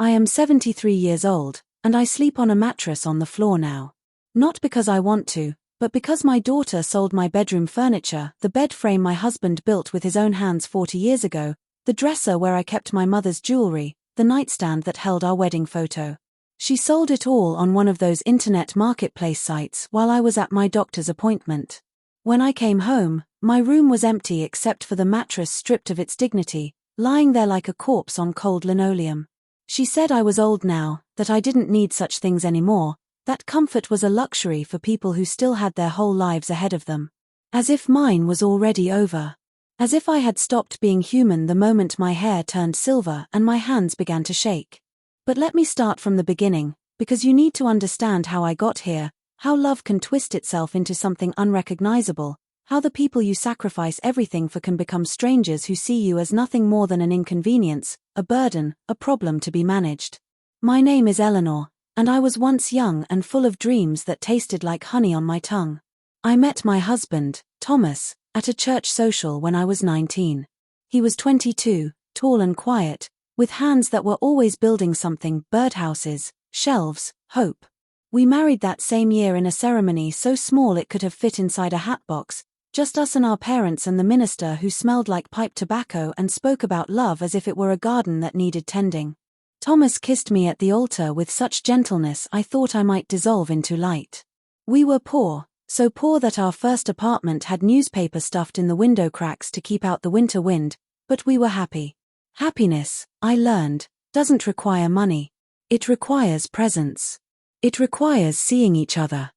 I am 73 years old, and I sleep on a mattress on the floor now. Not because I want to, but because my daughter sold my bedroom furniture, the bed frame my husband built with his own hands 40 years ago, the dresser where I kept my mother's jewelry, the nightstand that held our wedding photo. She sold it all on one of those internet marketplace sites while I was at my doctor's appointment. When I came home, my room was empty except for the mattress stripped of its dignity, lying there like a corpse on cold linoleum. She said I was old now, that I didn't need such things anymore, that comfort was a luxury for people who still had their whole lives ahead of them. As if mine was already over. As if I had stopped being human the moment my hair turned silver and my hands began to shake. But let me start from the beginning, because you need to understand how I got here, how love can twist itself into something unrecognizable, how the people you sacrifice everything for can become strangers who see you as nothing more than an inconvenience, a burden, a problem to be managed. My name is Eleanor, and I was once young and full of dreams that tasted like honey on my tongue. I met my husband, Thomas, at a church social when I was 19. He was 22, tall and quiet, with hands that were always building something, birdhouses, shelves, hope. We married that same year in a ceremony so small it could have fit inside a hatbox, just us and our parents and the minister who smelled like pipe tobacco and spoke about love as if it were a garden that needed tending. Thomas kissed me at the altar with such gentleness I thought I might dissolve into light. We were poor, so poor that our first apartment had newspaper stuffed in the window cracks to keep out the winter wind, but we were happy. Happiness, I learned, doesn't require money. It requires presence. It requires seeing each other.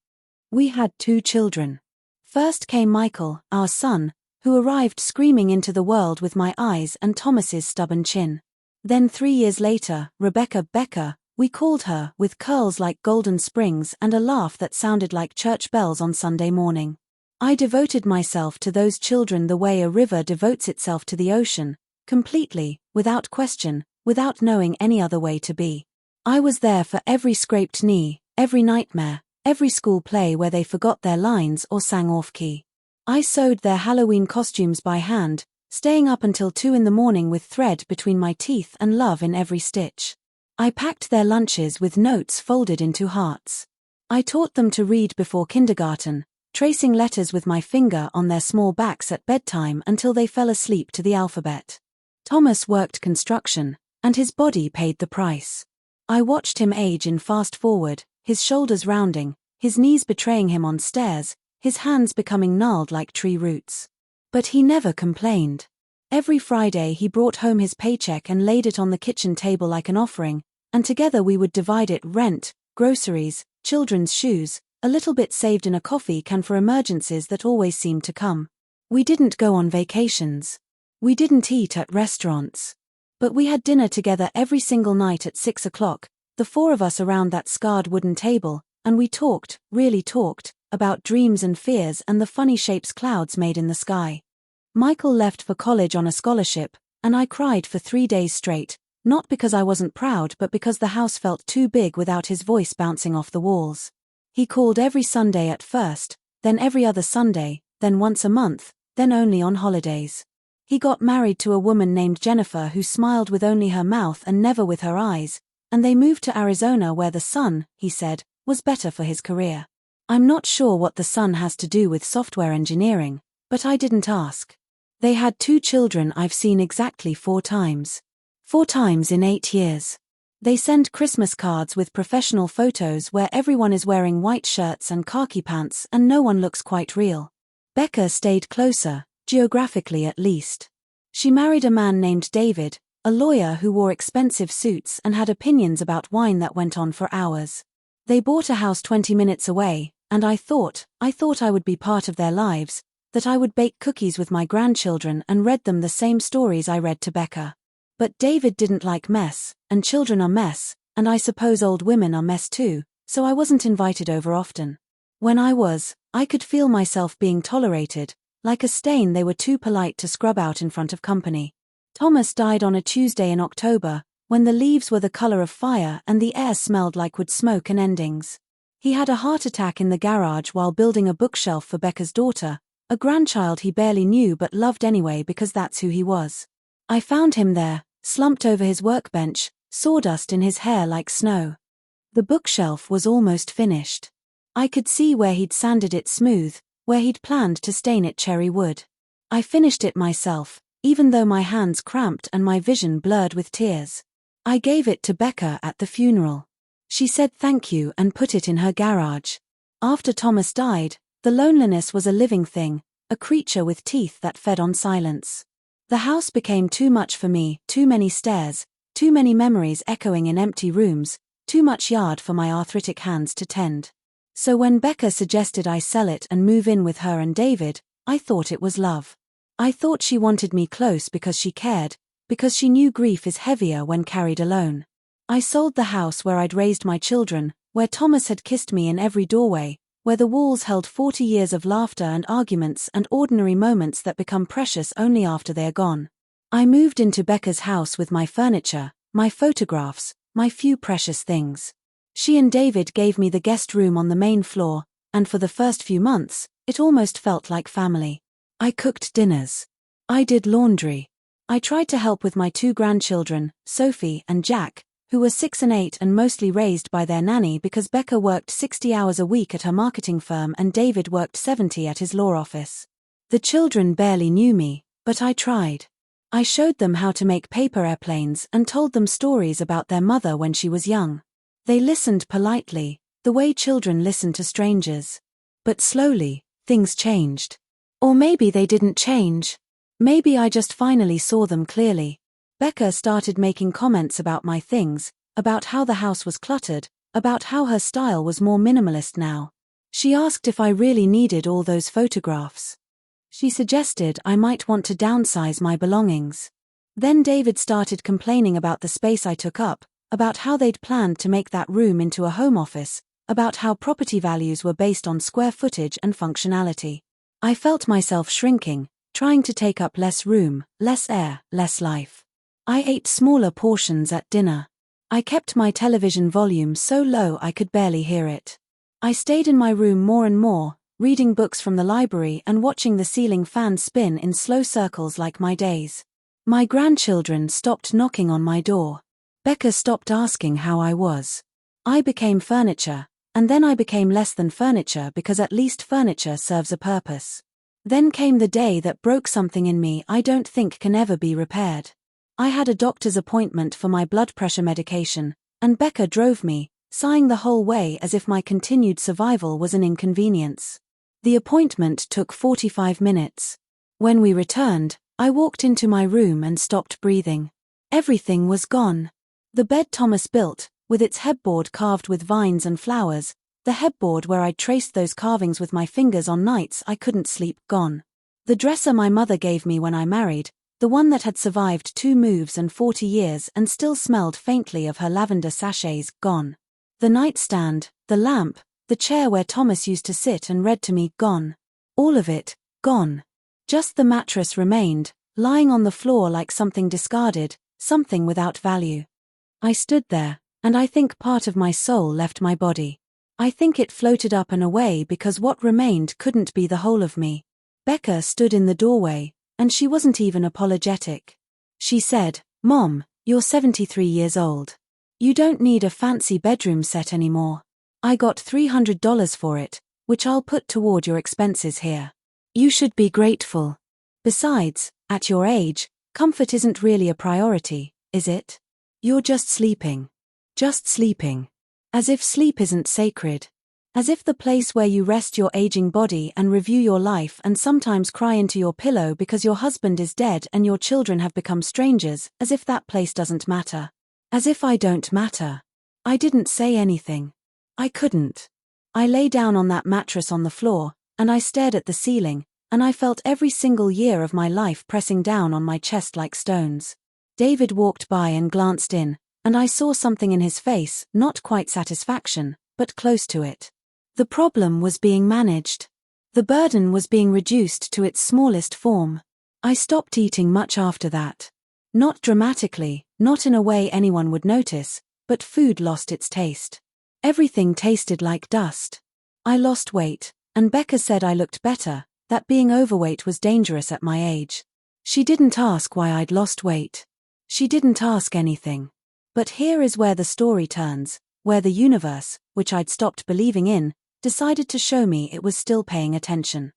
We had 2 children. First came Michael, our son, who arrived screaming into the world with my eyes and Thomas's stubborn chin. Then 3 years later, Rebecca Becker, we called her, with curls like golden springs and a laugh that sounded like church bells on Sunday morning. I devoted myself to those children the way a river devotes itself to the ocean, completely, without question, without knowing any other way to be. I was there for every scraped knee, every nightmare, every school play where they forgot their lines or sang off-key. I sewed their Halloween costumes by hand, staying up until 2 in the morning with thread between my teeth and love in every stitch. I packed their lunches with notes folded into hearts. I taught them to read before kindergarten, tracing letters with my finger on their small backs at bedtime until they fell asleep to the alphabet. Thomas worked construction, and his body paid the price. I watched him age in fast forward, his shoulders rounding, his knees betraying him on stairs, his hands becoming gnarled like tree roots. But he never complained. Every Friday he brought home his paycheck and laid it on the kitchen table like an offering, and together we would divide it: rent, groceries, children's shoes, a little bit saved in a coffee can for emergencies that always seemed to come. We didn't go on vacations. We didn't eat at restaurants. But we had dinner together every single night at 6 o'clock, the 4 of us around that scarred wooden table, and we talked, really talked, about dreams and fears and the funny shapes clouds made in the sky. Michael left for college on a scholarship, and I cried for 3 days straight, not because I wasn't proud but because the house felt too big without his voice bouncing off the walls. He called every Sunday at first, then every other Sunday, then once a month, then only on holidays. He got married to a woman named Jennifer who smiled with only her mouth and never with her eyes, and they moved to Arizona where the sun, he said, was better for his career. I'm not sure what the sun has to do with software engineering, but I didn't ask. They had 2 children I've seen exactly 4 times. 4 times in 8 years. They send Christmas cards with professional photos where everyone is wearing white shirts and khaki pants and no one looks quite real. Becca stayed closer, geographically at least. She married a man named David, a lawyer who wore expensive suits and had opinions about wine that went on for hours. They bought a house 20 minutes away, and I thought I would be part of their lives, that I would bake cookies with my grandchildren and read them the same stories I read to Becca. But David didn't like mess, and children are mess, and I suppose old women are mess too, so I wasn't invited over often. When I could feel myself being tolerated, like a stain they were too polite to scrub out in front of company. Thomas died on a Tuesday in October, when the leaves were the color of fire and the air smelled like wood smoke and endings. He had a heart attack in the garage while building a bookshelf for Becca's daughter, a grandchild he barely knew but loved anyway because that's who he was. I found him there, slumped over his workbench, sawdust in his hair like snow. The bookshelf was almost finished. I could see where he'd sanded it smooth, where he'd planned to stain it cherry wood. I finished it myself, even though my hands cramped and my vision blurred with tears. I gave it to Becca at the funeral. She said thank you and put it in her garage. After Thomas died, the loneliness was a living thing, a creature with teeth that fed on silence. The house became too much for me, too many stairs, too many memories echoing in empty rooms, too much yard for my arthritic hands to tend. So when Becca suggested I sell it and move in with her and David, I thought it was love. I thought she wanted me close because she cared, because she knew grief is heavier when carried alone. I sold the house where I'd raised my children, where Thomas had kissed me in every doorway, where the walls held 40 years of laughter and arguments and ordinary moments that become precious only after they are gone. I moved into Becca's house with my furniture, my photographs, my few precious things. She and David gave me the guest room on the main floor, and for the first few months, it almost felt like family. I cooked dinners. I did laundry. I tried to help with my 2 grandchildren, Sophie and Jack, who were 6 and 8 and mostly raised by their nanny because Becca worked 60 hours a week at her marketing firm and David worked 70 at his law office. The children barely knew me, but I tried. I showed them how to make paper airplanes and told them stories about their mother when she was young. They listened politely, the way children listen to strangers. But slowly, things changed. Or maybe they didn't change. Maybe I just finally saw them clearly. Becca started making comments about my things, about how the house was cluttered, about how her style was more minimalist now. She asked if I really needed all those photographs. She suggested I might want to downsize my belongings. Then David started complaining about the space I took up, about how they'd planned to make that room into a home office, about how property values were based on square footage and functionality. I felt myself shrinking, trying to take up less room, less air, less life. I ate smaller portions at dinner. I kept my television volume so low I could barely hear it. I stayed in my room more and more, reading books from the library and watching the ceiling fan spin in slow circles like my days. My grandchildren stopped knocking on my door. Becca stopped asking how I was. I became furniture, and then I became less than furniture because at least furniture serves a purpose. Then came the day that broke something in me I don't think can ever be repaired. I had a doctor's appointment for my blood pressure medication, and Becca drove me, sighing the whole way as if my continued survival was an inconvenience. The appointment took 45 minutes. When we returned, I walked into my room and stopped breathing. Everything was gone. The bed Thomas built, with its headboard carved with vines and flowers, the headboard where I'd traced those carvings with my fingers on nights I couldn't sleep, gone. The dresser my mother gave me when I married, the one that had survived 2 moves and 40 years and still smelled faintly of her lavender sachets, gone. The nightstand, the lamp, the chair where Thomas used to sit and read to me, gone. All of it, gone. Just the mattress remained, lying on the floor like something discarded, something without value. I stood there, and I think part of my soul left my body. I think it floated up and away because what remained couldn't be the whole of me. Becca stood in the doorway, and she wasn't even apologetic. She said, "Mom, you're 73 years old. You don't need a fancy bedroom set anymore. I got $300 for it, which I'll put toward your expenses here. You should be grateful. Besides, at your age, comfort isn't really a priority, is it? You're just sleeping. Just sleeping. As if sleep isn't sacred. As if the place where you rest your aging body and review your life and sometimes cry into your pillow because your husband is dead and your children have become strangers, as if that place doesn't matter. As if I don't matter." I didn't say anything. I couldn't. I lay down on that mattress on the floor, and I stared at the ceiling, and I felt every single year of my life pressing down on my chest like stones. David walked by and glanced in, and I saw something in his face, not quite satisfaction, but close to it. The problem was being managed. The burden was being reduced to its smallest form. I stopped eating much after that. Not dramatically, not in a way anyone would notice, but food lost its taste. Everything tasted like dust. I lost weight, and Becca said I looked better, that being overweight was dangerous at my age. She didn't ask why I'd lost weight. She didn't ask anything. But here is where the story turns, where the universe, which I'd stopped believing in, decided to show me it was still paying attention.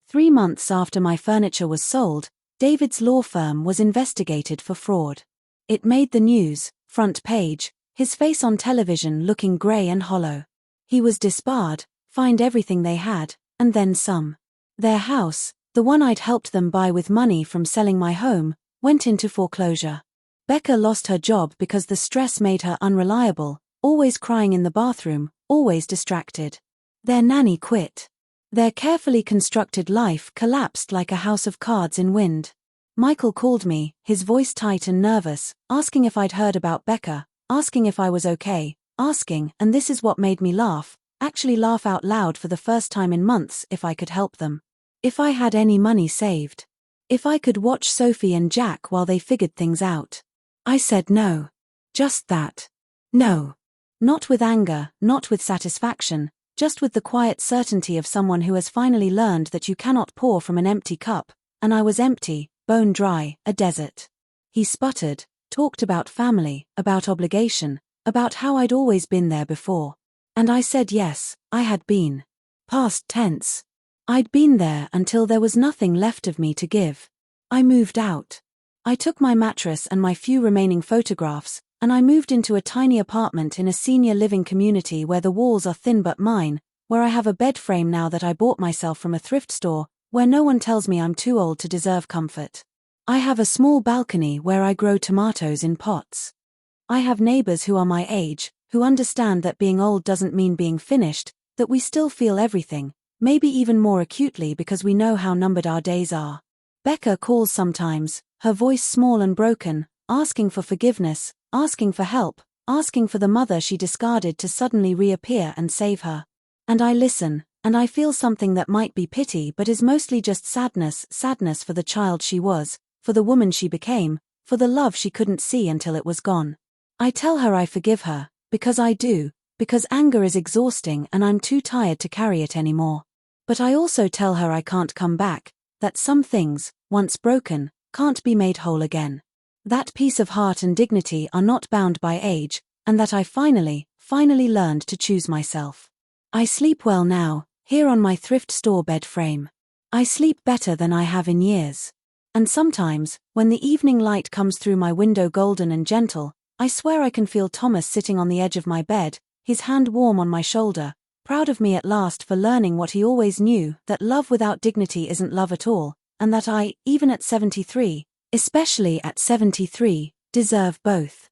3 months after my furniture was sold, David's law firm was investigated for fraud. It made the news, front page, his face on television looking grey and hollow. He was disbarred, fined everything they had, and then some. Their house, the one I'd helped them buy with money from selling my home, went into foreclosure. Becca lost her job because the stress made her unreliable, always crying in the bathroom, always distracted. Their nanny quit. Their carefully constructed life collapsed like a house of cards in wind. Michael called me, his voice tight and nervous, asking if I'd heard about Becca, asking if I was okay, asking, and this is what made me laugh, actually laugh out loud for the first time in months, if I could help them. If I had any money saved. If I could watch Sophie and Jack while they figured things out. I said no. Just that. No. Not with anger, not with satisfaction, just with the quiet certainty of someone who has finally learned that you cannot pour from an empty cup, and I was empty, bone dry, a desert. He sputtered, talked about family, about obligation, about how I'd always been there before. And I said yes, I had been. Past tense. I'd been there until there was nothing left of me to give. I moved out. I took my mattress and my few remaining photographs, and I moved into a tiny apartment in a senior living community where the walls are thin but mine, where I have a bed frame now that I bought myself from a thrift store, where no one tells me I'm too old to deserve comfort. I have a small balcony where I grow tomatoes in pots. I have neighbors who are my age, who understand that being old doesn't mean being finished, that we still feel everything, maybe even more acutely because we know how numbered our days are. Becca calls sometimes, her voice small and broken, asking for forgiveness, asking for help, asking for the mother she discarded to suddenly reappear and save her. And I listen, and I feel something that might be pity but is mostly just sadness for the child she was, for the woman she became, for the love she couldn't see until it was gone. I tell her I forgive her, because I do, because anger is exhausting and I'm too tired to carry it anymore. But I also tell her I can't come back, that some things, once broken, can't be made whole again. That peace of heart and dignity are not bound by age, and that I finally learned to choose myself. I sleep well now, here on my thrift store bed frame. I sleep better than I have in years. And sometimes, when the evening light comes through my window golden and gentle, I swear I can feel Thomas sitting on the edge of my bed, his hand warm on my shoulder, proud of me at last for learning what he always knew, that love without dignity isn't love at all, and that I, even at 73, especially at 73, deserve both.